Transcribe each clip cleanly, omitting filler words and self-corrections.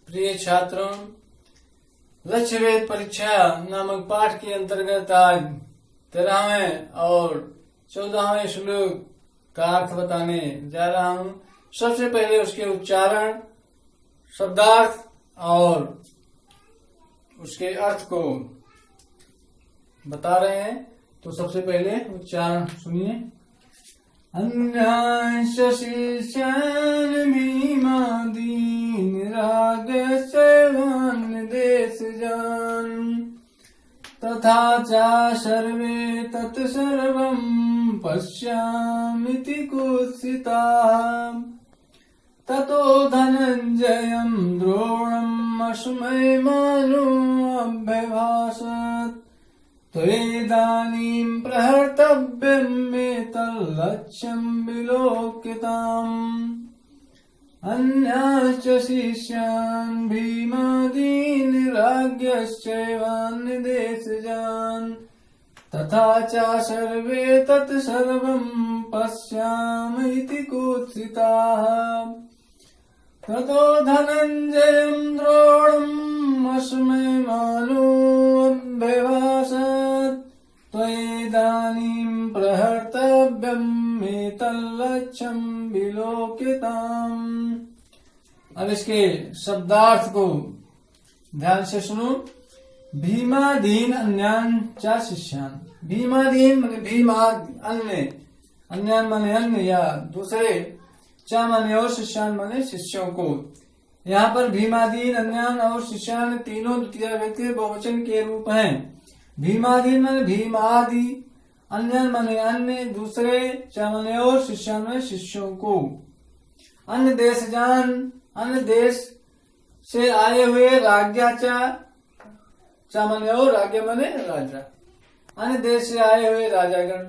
प्रिय छात्रों, लक्ष्य वेद परीक्षा नामक पाठ के अंतर्गत आज 13वें और 14वें श्लोक का अर्थ बताने जा रहा हूँ। सबसे पहले उसके उच्चारण, शब्दार्थ और उसके अर्थ को बता रहे हैं। तो सबसे पहले उच्चारण सुनिए। अन्यांश शिष्यान् भीमादीन् रागस्यवान् देशजान् तथा च सर्वे तत्सर्वं पश्यामीति कुत्सिताः। ततो धनञ्जयं द्रोणम् अश्वत्थामानो अभ्यभाषत। त्वेदानीं प्रहर्तव्यमेतल्लक्ष्यं विलोक्यताम्। अन्याश्च शिष्यान् भीमादीन् राज्ञश्चैवान् देशजान् तथा च सर्वे तत्सर्वं पश्यामीति कुत्सिताः। ततो धनञ्जयं द्रोणम् अश्वत्थामानो अभ्यभाषत। त्वेदानीं प्रहर्तव्यमेतल्लक्ष्यं विलोक्यताम्। अब इसके शब्दार्थ को ध्यान से सुनो। भीमादीन अन्यान च शिष्यान। भीमादीन माने भीम अन्य, अन्यान माने अन्य या दूसरे, चा माने और, शिष्यान माने शिष्यों को। यहाँ पर भीमादीन, अन्यान और शिष्यान तीनों द्वितीय व्यक्ति बहुवचन के रूप हैं। भीमादीन माने भीम आदि, अन्यान माने अन्य दूसरे, चा माने और, शिष्यान माने शिष्यों को। अन्य देश जान, अन्य देश से आए हुए, राज्ञा चा माने और, राज्ञा माने राजा। अन्य देश से आए हुए राजागण।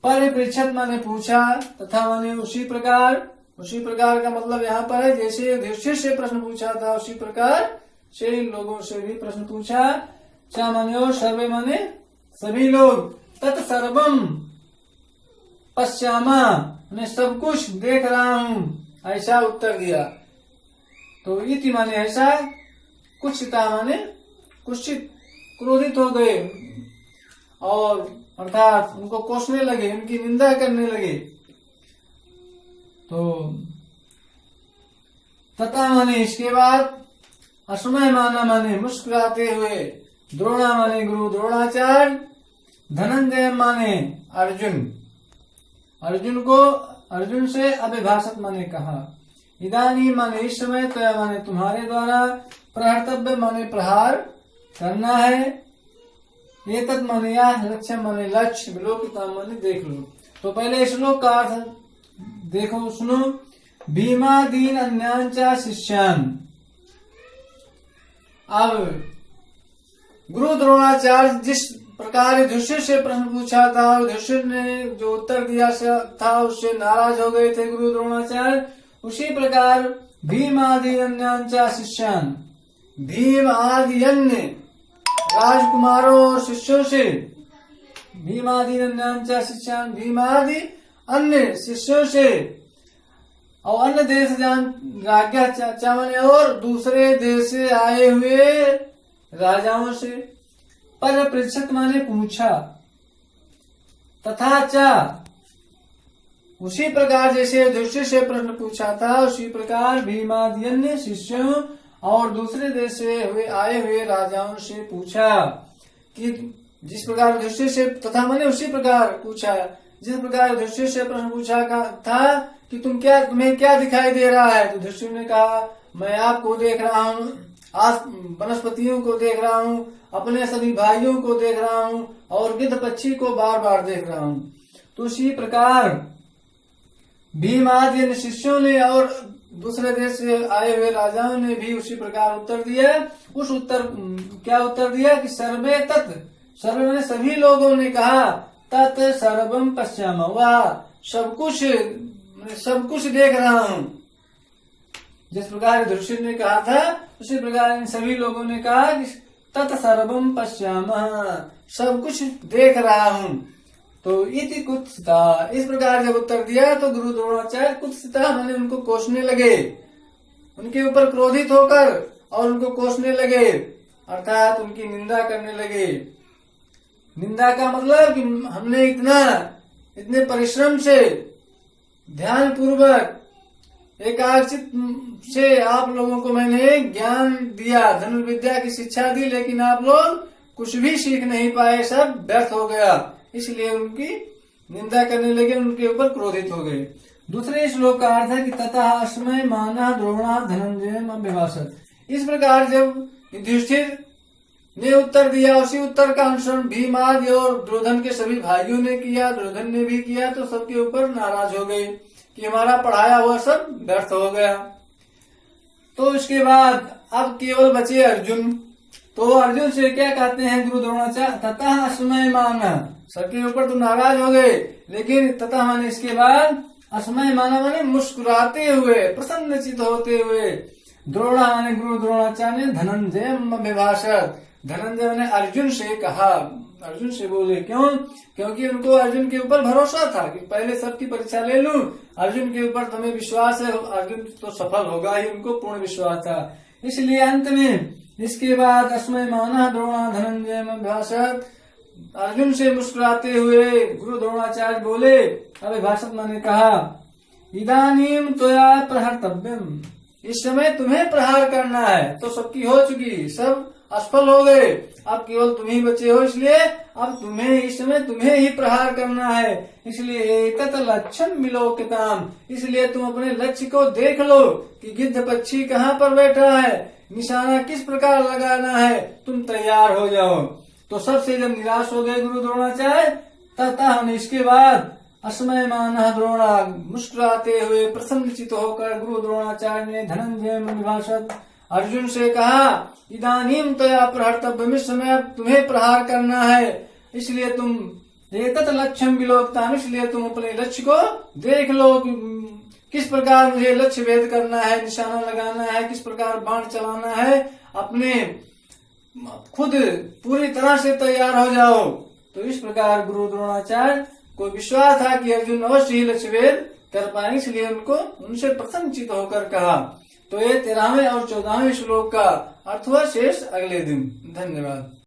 परिपृच्छत माने पूछा, तथा माने उसी प्रकार। उसी प्रकार का मतलब यहाँ पर है जैसे युधिष्ठिर से प्रश्न पूछा था उसी प्रकार से इन लोगों से भी प्रश्न पूछा। चा माने और, सर्वे माने सभी लोग। तत्सर्वम पश्यामा मैं सब कुछ देख रहा हूँ, ऐसा उत्तर दिया। तो इति माने ऐसा, कुत्सिता माने कुत्सित, क्रोधित हो गए और अर्थात उनको कोसने लगे, उनकी निंदा करने लगे। तो तथा माने इसके बाद, अश्वत्थामा माने मुस्कुराते हुए, द्रोणा माने गुरु द्रोणाचार्य, धनंजय माने अर्जुन, अर्जुन को अर्जुन से अभिभाषत माने कहा। इदानी माने इस समय, तो माने तुम्हारे द्वारा, प्रहर्तव्य माने प्रहार करना है, एतत् माने यह, लक्ष्य माने लक्ष्य, विलोकिता माने देख लो। तो पहले श्लोक का अर्थ देखो, सुनो। भीमादीन अन्यान च शिष्यान। अब गुरु द्रोणाचार्य जिस प्रकार युधिष्ठिर से प्रश्न पूछा था, युधिष्ठिर ने जो उत्तर दिया था उससे नाराज हो गए थे गुरु द्रोणाचार्य। उसी प्रकार भीम आदि अन्यान च शिष्यान, भीम आदि अन्य राजकुमारों और शिष्यों से, भीम आदि अन्यान च शिष्यान, भीम आदि अन्य शिष्यों से, और अन्य देश जान राज्ञा चा माने और, दूसरे देश से आए हुए राजाओं से। परिपृच्छत माने पूछा, तथा चा उसी प्रकार जैसे युधिष्ठिर से प्रश्न पूछा था उसी प्रकार भीमादि अन्य शिष्यों और दूसरे देश से आए हुए राजाओं से पूछा। कि जिस प्रकार युधिष्ठिर से, तथा माने उसी प्रकार पूछा, जिस प्रकार युधिष्ठिर से प्रश्न पूछा था कि तुम्हें क्या दिखाई दे रहा है। तो युधिष्ठिर ने कहा, मैं आपको देख रहा हूँ, आज वनस्पतियों को देख रहा हूँ, अपने सभी भाइयों को देख रहा हूँ और गिद्ध पक्षी को बार बार देख रहा हूँ। तो उसी प्रकार भीम आदि शिष्यों ने और दूसरे देश से आए हुए राजाओं ने भी उसी प्रकार उत्तर दिया। उस उत्तर क्या उत्तर दिया कि सर्वे तत्, सर्वे में सभी लोगों ने कहा, तत् सर्वम पश्यामा, वह सब कुछ देख रहा हूँ। जिस प्रकार युधिष्ठिर ने कहा था उसी प्रकार इन सभी लोगों ने कहा कि तत् सर्वम पश्यामा, सब कुछ देख रहा हूँ। तो इति कुत्सिता, इस प्रकार जब उत्तर दिया तो गुरु द्रोणाचार्य कुत्सिता माने उनको कोसने लगे। उनके ऊपर क्रोधित होकर और उनको कोसने लगे, अर्थात उनकी निंदा करने लगे। निंदा का मतलब कि हमने इतने परिश्रम से, ध्यान पूर्वक, एकाग्रचित से आप लोगों को मैंने ज्ञान दिया, धनुर्विद्या की शिक्षा दी, लेकिन आप लोग कुछ भी सीख नहीं पाए, सब व्यर्थ हो गया। इसलिए उनकी निंदा करने लगे, उनके ऊपर क्रोधित हो गए। दूसरे श्लोक का अर्थ है कि तथा अस्मै मानः द्रोणा धनंजयम अभिभाषत। इस प्रकार जब युधिष्ठिर ने उत्तर दिया, उसी उत्तर का अनुसरण भीमादि और दुर्योधन के सभी भाइयों ने किया, दुर्योधन ने भी किया, तो सबके ऊपर नाराज हो गए कि हमारा पढ़ाया हुआ सब व्यर्थ हो गया। तो इसके बाद अब केवल बचे अर्जुन। तो अर्जुन से क्या कहते हैं गुरु द्रोणाचार्य, तथा अस्मै मानः, सबके ऊपर तो नाराज हो गए, लेकिन तथा माने इसके बाद, अस्मै माना माने मुस्कुराते हुए, प्रसन्नचित होते हुए, द्रोणा माने गुरु द्रोणाचार्य ने धनंजय अभिभाषत, धनंजय ने अर्जुन से कहा, अर्जुन से बोले। क्यों? क्योंकि उनको अर्जुन के ऊपर भरोसा था कि पहले सबकी परीक्षा ले लूं, अर्जुन के ऊपर तुम्हें विश्वास है, अर्जुन तो सफल होगा ही, उनको पूर्ण विश्वास था। इसलिए अंत में इसके बाद अस्मै मानः द्रोणा धनंजय अभिभाषत, अर्जुन से मुस्कुराते हुए गुरु द्रोणाचार्य बोले, अभिभाषत माने कहा, इदानीम त्वया प्रहर्तव्यम, इस समय तुम्हें प्रहार करना है। तो सबकी हो चुकी, सब असफल हो गए, अब केवल तुम ही बचे हो, इसलिए अब तुम्हें इस समय तुम्हें ही प्रहार करना है। इसलिए एतत् लक्ष्यम विलोकिताम, इसलिए तुम अपने लक्ष्य को देख लो कि गिद्ध पक्षी कहाँ पर बैठा है, निशाना किस प्रकार लगाना है, तुम तैयार हो जाओ। तो सबसे जब निराश हो गए गुरु द्रोणाचार्य, तथा इसके बाद अस्मै मानः द्रोणा, मुस्कुराते हुए प्रसन्नचित होकर गुरु द्रोणाचार्य ने धनंजय अभिभाषत अर्जुन से कहा, इदानीम त्वया प्रहर्तव्यम, इस समय अब तुम्हें प्रहार करना है, इसलिए तुम एतत् लक्ष्यम विलोकिताम, इसलिए तुम अपने लक्ष्य को देख लो कि किस प्रकार मुझे लक्ष्य भेद करना है, निशाना लगाना है, किस प्रकार बाण चलाना है, अपने खुद पूरी तरह से तैयार हो जाओ। तो इस प्रकार गुरु द्रोणाचार्य को विश्वास था कि अर्जुन अवश्य ही लक्ष्य भेद कर पाएंगे, इसलिए उनसे प्रसन्नचित होकर कहा। तो ये 13वें और 14वें श्लोक का अर्थ हुआ शेष अगले दिन। धन्यवाद।